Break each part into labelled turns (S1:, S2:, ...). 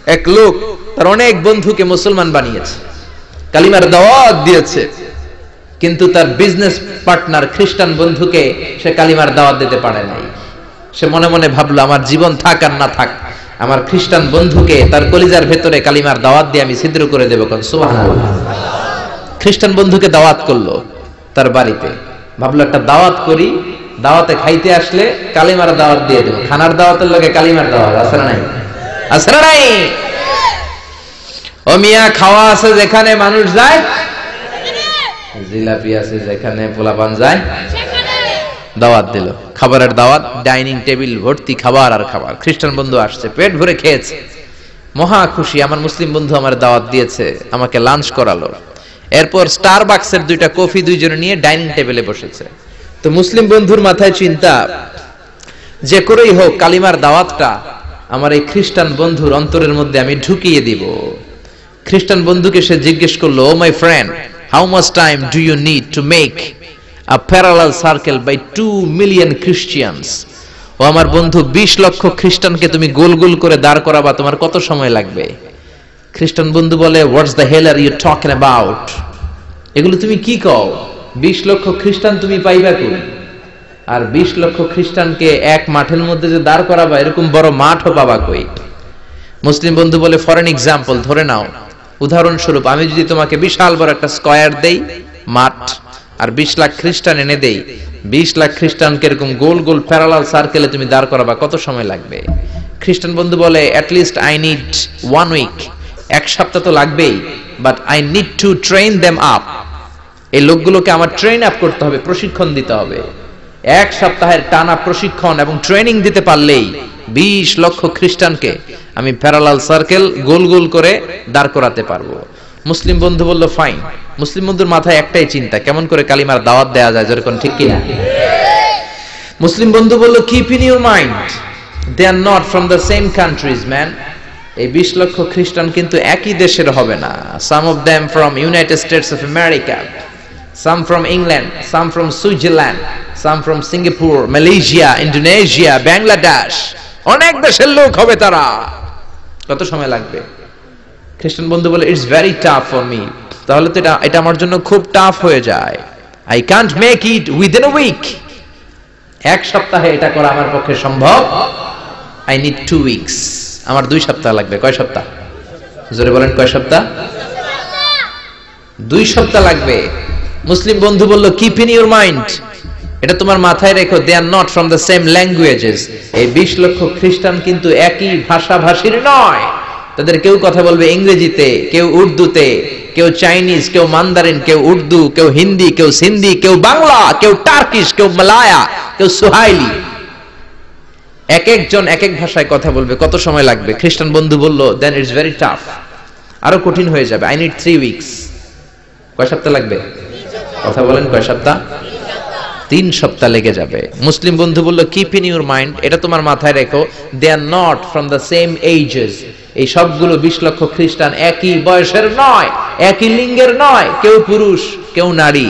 S1: এক লোক তার অনেক বন্ধুকে মুসলমান বানিয়েছে, কালিমার দাওয়াত দিয়েছে, কিন্তু তার বিজনেস পার্টনার খ্রিস্টান বন্ধুকে সে কালিমার দাওয়াত দিতে পারে নাই। সে মনে মনে ভাবলো, আমার জীবন থাক আর না থাক, আমার খ্রিস্টান বন্ধুকে তার কলিজার ভেতরে কালিমার দাওয়াত দিয়ে আমি ছিদ্র করে দেবো। কোন সুবহানাল্লাহ। খ্রিস্টান বন্ধুকে দাওয়াত করলো তার বাড়িতে, ভাবলো একটা দাওয়াত করি, দাওয়াতে খাইতে আসলে কালিমার দাওয়াত দিয়ে দেবো। খানার দাওয়াতের লগে কালিমার দাওয়াত আছে না নাই? আছে না নাই? ও মিয়া, খাওয়া আছে যেখানে মানুষ যায়, জিলাপি আছে যেখানে পোলাপান যায়, দাওয়াত দিল, খাবারের দাওয়াত, ডাইনিং টেবিল ভর্তি খাবার আর খাবার। খ্রিস্টান বন্ধু আসছে, পেট ভরে খেয়েছে, মহা খুশি, আমার মুসলিম বন্ধু আমার দাওয়াত দিয়েছে, আমাকে লাঞ্চ করালো। এরপর স্টারবাক্সের 2টা কফি দুইজনে নিয়ে ডাইনিং টেবিলে বসেছে। তো মুসলিম বন্ধুর মাথায় চিন্তা, যে করেই হোক কালিমার দাওয়াতটা আমার এই খ্রিস্টান বন্ধুর অন্তরের মধ্যে আমি ঢুকিয়ে দিব। খ্রিস্টান বন্ধুকে সে জিজ্ঞেস করলো, oh my friend, how much time do you need to make a parallel circle by 2 million Christians? ও আমার বন্ধু, 20 লক্ষ খ্রিস্টানকে তুমি গোল গোল করে দাঁড় করাবা, তোমার কত সময় লাগবে? খ্রিস্টান বন্ধু বলে, what's the hell are you talking about? এগুলো তুমি কি কও? 20 লক্ষ খ্রিস্টান তুমি পাইবা কই? আর 20 লক্ষ খ্রিস্টানকে এক মাঠের মধ্যে যে দাঁড় করাবা, এরকম বড় মাঠও পাবা কই? মুসলিম বন্ধু বলে, ফর এন এক্সাম্পল, ধরে নাও, উদাহরণস্বরূপ আমি যদি তোমাকে বিশাল বড় একটা স্কয়ার দেই, মাঠ, আর 20 লাখ খ্রিস্টান এনে দেই, 20 লাখ খ্রিস্টানকে এরকম গোল গোল প্যারালাল সার্কেলে তুমি দাঁড় করাবা, কত সময় লাগবে? খ্রিস্টান বন্ধু বলে, at least I need 1 week, 1 সপ্তাহ তো লাগবেই, but I need to train them up. এই লোকগুলোকে আমার ট্রেন আপ করতে হবে, প্রশিক্ষণ দিতে হবে। 1 সপ্তাহের টানা প্রশিক্ষণ এবং ট্রেনিং দিতে পারলেই 20 লক্ষ খ্রিস্টানকে আমি প্যারালাল সার্কেল গোল গোল করে দাঁড় করাতে পারবো। মুসলিম বন্ধু বলল, ফাইন। মুসলিম বন্ধুর মাথায় একটাই চিন্তা, কেমন করে কালিমার দাওয়াত দেয়া যায়, যেরকম, ঠিক কিনা? মুসলিম বন্ধু বলল, keep in your mind, they are not from the same countries man. এই 20 লক্ষ খ্রিস্টান কিন্তু একই দেশের হবে না। Some of them from United States of America, some from England, some from Switzerland, some from Singapore, Malaysia, Indonesia, Bangladesh, অনেক দেশের লোক হবে তারা। কত সময় লাগবে? খ্রিস্টান বন্ধু বলে, it's very tough for me. তাহলে তো এটা আমার জন্য খুব টাফ হয়ে যায়। I can't make it within a week. 1 সপ্তাহে এটা করা আমার পক্ষে সম্ভব। I need 2 weeks. আমার 2 সপ্তাহ লাগবে। কয় সপ্তাহ? জোরে বলেন, কয় সপ্তাহ? 2 সপ্তাহ লাগবে। মুসলিম বন্ধু বলল, কিপ ইন ইউর মাইন্ড, এটা তোমার মাথায় রেখো, they are not from the same languages. এই 20 লক্ষ খ্রিস্টান কিন্তু একই ভাষাভাষীর নয়। তাদের কেউ কথা বলবে ইংরেজিতে, কেউ উর্দুতে, কেউ চাইনিজ, কেউ মান্দারিন, কেউ উর্দু, কেউ হিন্দি, কেউ সিন্ধি, কেউ বাংলা, কেউ টার্কিশ, কেউ মালায়া, কেউ সুহাইলি। এক একজন এক এক ভাষায় কথা বলবে, কত সময় লাগবে? খ্রিস্টান বন্ধু বলল, দেন ইটস ভেরি টাফ, আরো কঠিন হয়ে যাবে। I need 3 weeks. কয় সপ্তাহ লাগবে? কথা বলেন, কয় সপ্তাহ? 3 সপ্তাহ লেগে যাবে। মুসলিম বন্ধু বলল, কিপ ইন ইউর মাইন্ড, এটা তোমার মাথায় রেখো, they are not from the same ages. এই সবগুলো 20 লক্ষ খ্রিস্টান একই বয়সের নয়, একই লিঙ্গের নয়। কেউ পুরুষ, কেউ নারী,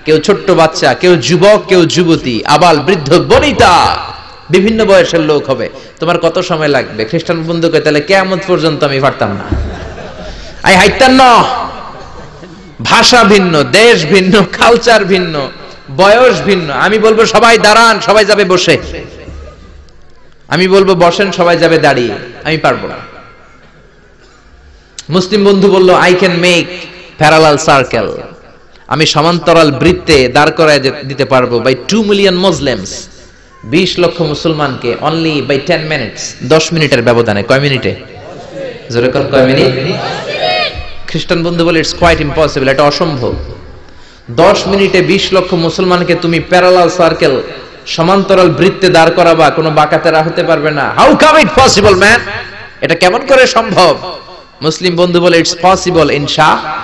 S1: কেউ ছোট্ট বাচ্চা, কেউ যুবক, কেউ যুবতী, আবাল বৃদ্ধ বনিতা, বিভিন্ন বয়সের লোক হবে। তোমার কত সময় লাগবে? খ্রিস্টান বন্ধুকে, তাহলে কিয়ামত পর্যন্ত আমি পারতাম না, আমি হাইতাম না। ভাষা ভিন্ন, দেশ ভিন্ন, কালচার ভিন্ন, বয়স ভিন্ন। আমি বলবো সবাই দাঁড়ান, সবাই যাবে বসে। আমি বলবো বসেন, সবাই যাবে দাঁড়িয়ে। আমি পারবো না। মুসলিম বন্ধু বলল, I can make parallel circle, আমি সমান্তরাল বৃত্তে দাঁড় করায় দিতে পারবো, বাই 2 মিলিয়ন মুসলিমস, 20 লক্ষ মুসলমানকে, অনলি বাই 10 মিনিটস, 10 মিনিটের ব্যবধানে। কয় মিনিটে? জোরে কোন, কয় মিনিট? খ্রিস্টান বন্ধু বলে, ইটস কোয়াইট ইম্পসিবল, এটা অসম্ভব। 10 মিনিটে 20 লক্ষ মুসলমানকে তুমি প্যারালাল সার্কেল, সমান্তরাল বৃত্তে দাঁড় করাবা, কোনো বাঁকাতেরা হতে পারবে না। How come it possible man, এটা কেমন করে সম্ভব? মুসলিম বন্ধু বলে, ইটস পসিবল ইনশাআল্লাহ।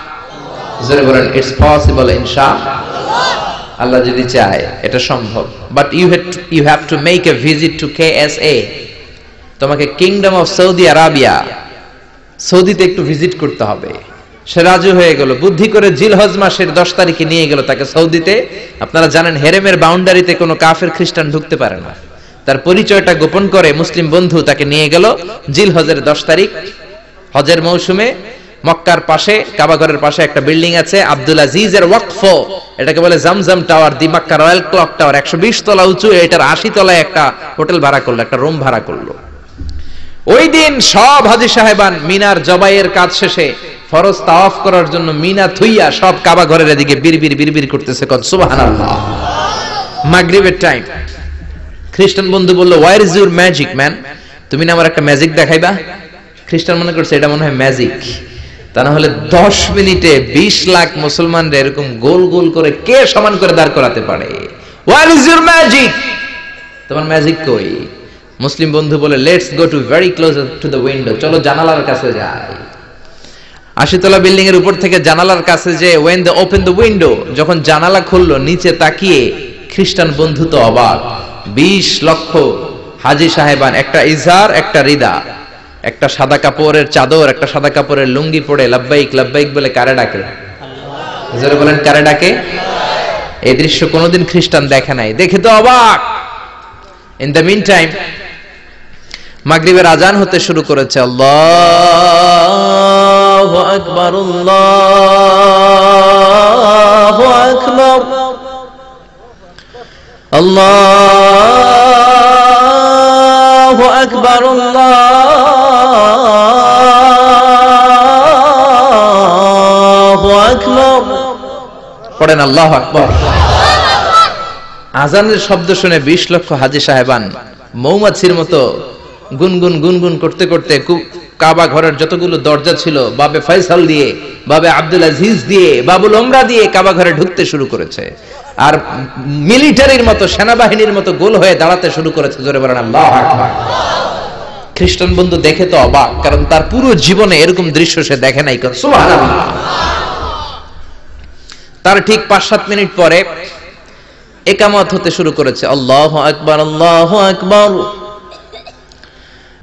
S1: জোরে বলেন, ইটস পসিবল ইনশাআল্লাহ। আল্লাহ যদি চায় এটা সম্ভব। But you have to make a visit to KSA, তোমাকে কিংডম অফ সৌদি আরাবিয়া, সৌদিতে একটু ভিজিট করতে হবে। সে রাজু হয়ে গেল, বুদ্ধি করে জিলহজ মাসের 10 তারিখে নিয়ে গেল তাকে সৌদিতে। আপনারা জানেন, হেরেমের বাউন্ডারিতে কোনো কাফের খ্রিস্টান ঢুকতে পারে না। তার পরিচয়টা গোপন করে মুসলিম বন্ধু তাকে নিয়ে গেল জিলহজের 10 তারিখ হজের মৌসুমে মক্কার পাশে কাবাঘরের পাশে একটা বিল্ডিং আছে আব্দুল আজিজের ওয়াকফ, এটাকে বলে জামজাম টাওয়ার, দি মক্কা রয়্যাল ক্লক টাওয়ার, 120 তলা উঁচু, এটার 80 তলায় একটা হোটেল ভাড়া করলো, একটা রুম ভাড়া করলো। ওই দিন সব হাজী সাহেবান মিনার জবাইয়ের কাজ শেষে ফরজ তাওয়াফ করার জন্য মিনা থুইয়া সব কাবাঘরের এদিকে বিড়বিড় বিড়বিড় করতেছে, কোন সুবহানাল্লাহ। মাগরিবের টাইম। খ্রিস্টান বন্ধু বলল, where is your magic man, তুমি না আমার একটা ম্যাজিক দেখাইবা? খ্রিস্টান মনে করছে এটা মনে হয় ম্যাজিক, তা না হলে 10 মিনিটে 20 লাখ মুসলমানরা এরকম গোল গোল করে কে সমান করে দাঁড় করাতে পারে? ওয়্যার ইজ ইউর ম্যাজিক, তোমার ম্যাজিক কই? মুসলিম বন্ধু বলে, let's go to very close to the window, চলো জানালার কাছে যাই। 80 তলা বিল্ডিং এর উপর থেকে জানালার কাছে যে when they open the window, যখন জানালা খুললো নিচে তাকিয়ে খ্রিস্টান বন্ধু তো অবাক। 20 লক্ষ হাজী সাহেবান, একটা ইজার একটা রিদা, একটা সাদা কাপড়ের চাদর একটা সাদা কাপড়ের লুঙ্গি পরে লাব্বাইক লাব্বাইক বলে কারে ডাকে? জোরে বলেন, কারে ডাকে? এই দৃশ্য কোনোদিন খ্রিস্টান দেখে নাই, দেখে তো অবাক। ইন দ্য মিন টাইম মাগরিবের আজান হতে শুরু করেছে। আল্লাহু আকবার, আল্লাহু আকবার, আল্লাহু আকবার, আল্লাহু আকবার। পড়েন আল্লাহু আকবার। আজানের শব্দ শুনে 20 লক্ষ হাজী সাহেবান মৌমাছির মতো গুনগুন গুনগুন করতে করতে কাবা ঘরের যতগুলো দরজা ছিল বাবে ফয়সাল দিয়ে, বাবে আব্দুল আজিজ দিয়ে, বাবুল ওমরা দিয়ে কাবা ঘরে ঢুকতে শুরু করেছে, আর মিলিটারির মতো সেনাবাহিনীর মতো গোল হয়ে দাঁড়াতে শুরু করেছে। জোরে বলেন আল্লাহু আকবার। খ্রিস্টান বন্ধু দেখে তো অবাক, কারণ তার পুরো জীবনে এরকম দৃশ্য সে দেখে নাই। সুবহানাল্লাহ। তার ঠিক 5-7 মিনিট পরে ইকামত হতে শুরু করেছে। আল্লাহু আকবার, আল্লাহু আকবার,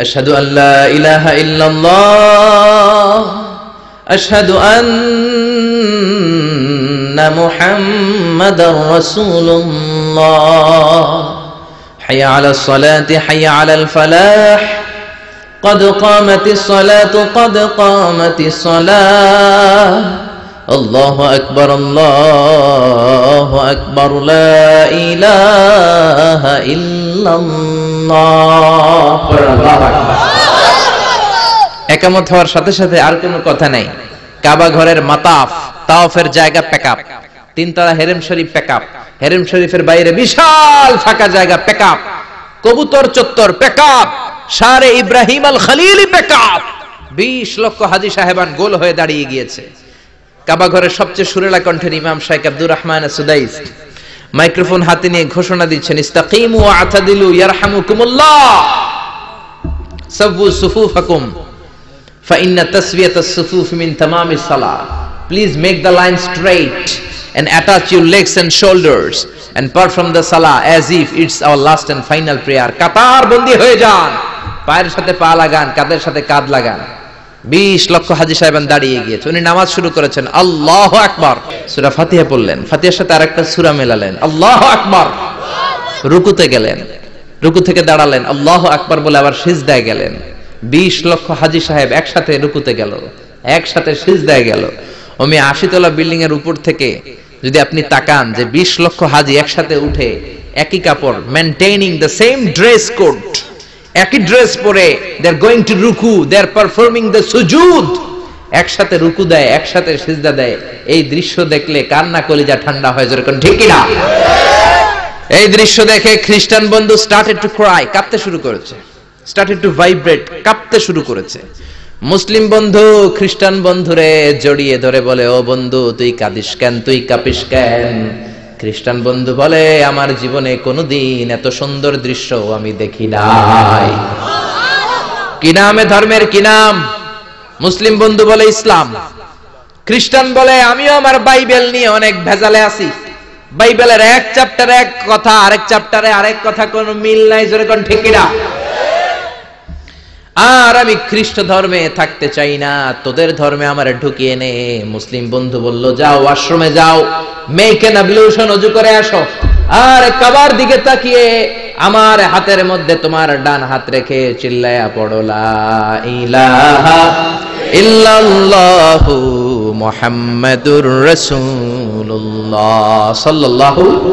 S1: আশহাদু আল্লা ইলাহা ইল্লাল্লাহ, আশহাদু আন্না মুহাম্মাদার রাসূলুল্লাহ, হাইয়া আলাস সালাতি হাইয়া আলাল ফালাহ, قد قامت الصلاة قد قامت الصلاة، الله أكبر الله أكبر لا إله إلا الله। একামত হওয়ার সাথে সাথে আর কোনো কথা নাই। কাবা ঘরের মাতাফ তাওয়াফের জায়গা প্যাকআপ, 3 তলা হেরেম শরীফ প্যাকআপ, হেরেম শরীফের বাইরে বিশাল ফাঁকা জায়গা প্যাকআপ, কবুতর চত্বর প্যাকআপ, শারে ইব্রাহিম আল খলিলি প্যাকআপ। 20 লক্ষ হাজী সাহেবান গোল হয়ে দাঁড়িয়ে গিয়েছে। কাবা ঘরের সবচেয়ে সুরেলা কণ্ঠের ইমাম শাইখ আব্দুর রহমান সুদাইস মাইক্রোফোন হাতে নিয়ে ঘোষণা দিচ্ছেন, ইস্তাকিমু ওয়া আতাদিলু ইয়ারহামুকুমুল্লাহ, সাব্বু সুফুফাকুম ফাইন্না তাসবিয়াতাস সুফুফ মিন তামামিস সালাহ। Please make the line straight and attach your legs and shoulders and perform the salah as if it's our last and final prayer. কাতার বন্দী হয়ে যান, পায়ের সাথে পা লাগান, কাঁধের সাথে কাঁধ লাগান। 20 লক্ষ হাজী সাহেবান দাঁড়িয়ে গিয়েছে। উনি নামাজ শুরু করেছেন, আল্লাহু আকবার, সূরা ফাতিহা পড়লেন, ফাতিহার সাথে আরেকটা সূরা মেলালেন, আল্লাহু আকবার। রুকুতে গেলেন, রুকু থেকে দাঁড়ালেন, আল্লাহু আকবার বলে আবার সিজদায় গেলেন। 20 লক্ষ হাজী সাহেব একসাথে রুকুতে গেল, একসাথে সিজদায় গেল। ওমি 80 তলা বিল্ডিং এর উপর থেকে যদি আপনি তাকান যে 20 লক্ষ হাজী একসাথে উঠে একই কাপড়, maintaining the same dress code, একই ড্রেস পরে দে আর গোইং টু রুকু, দে আর পারফর্মিং দ্য সুজুদ, একসাথে রুকু দেয়, একসাথে সিজদা দেয়। এই দৃশ্য দেখলে কান্না কলিজা ঠান্ডা হয়ে যায়, ঠিক কি না? এই দৃশ্য দেখে খ্রিস্টান বন্ধু স্টার্টেড টু ক্রাই, কাঁপতে শুরু করেছে, স্টার্টেড টু ভাইব্রেট, কাঁপতে শুরু করেছে। মুসলিম বন্ধু খ্রিস্টান বন্ধুরে জড়িয়ে ধরে বলে, ও বন্ধু তুই কাঁদিস কেন, তুই কাঁপিস কেন? খ্রিস্টান বন্ধু বলে, আমার জীবনে কোনোদিন এত সুন্দর দৃশ্য আমি দেখি নাই। কি নামে ধর্মের কি নাম? মুসলিম বন্ধু বলে ইসলাম। খ্রিস্টান বলে, আমিও আমার বাইবেল নিয়ে অনেক ভেজালে আছি, বাইবেলের এক চ্যাপ্টারে এক কথা, আরেক চ্যাপ্টারে আরেক কথা, কোনো মিল নাই, যেরকম ঠিক না। আর আমি খ্রিস্ট ধর্মে থাকতে চাই না, তোদের ধর্মে আমার ঢুকিয়ে নে। মুসলিম বন্ধু বলল, যাও ওয়াশরুমে যাও, মেক এন অ্যাবলিউশন, ওযু করে আসো, আর কাবার দিকে তাকিয়ে আমার হাতের মধ্যে তোমার ডান হাত রেখে চিল্লায়া পড়ো লা ইলাহা ইল্লাল্লাহু মুহাম্মাদুর রাসূলুল্লাহ সাল্লাল্লাহু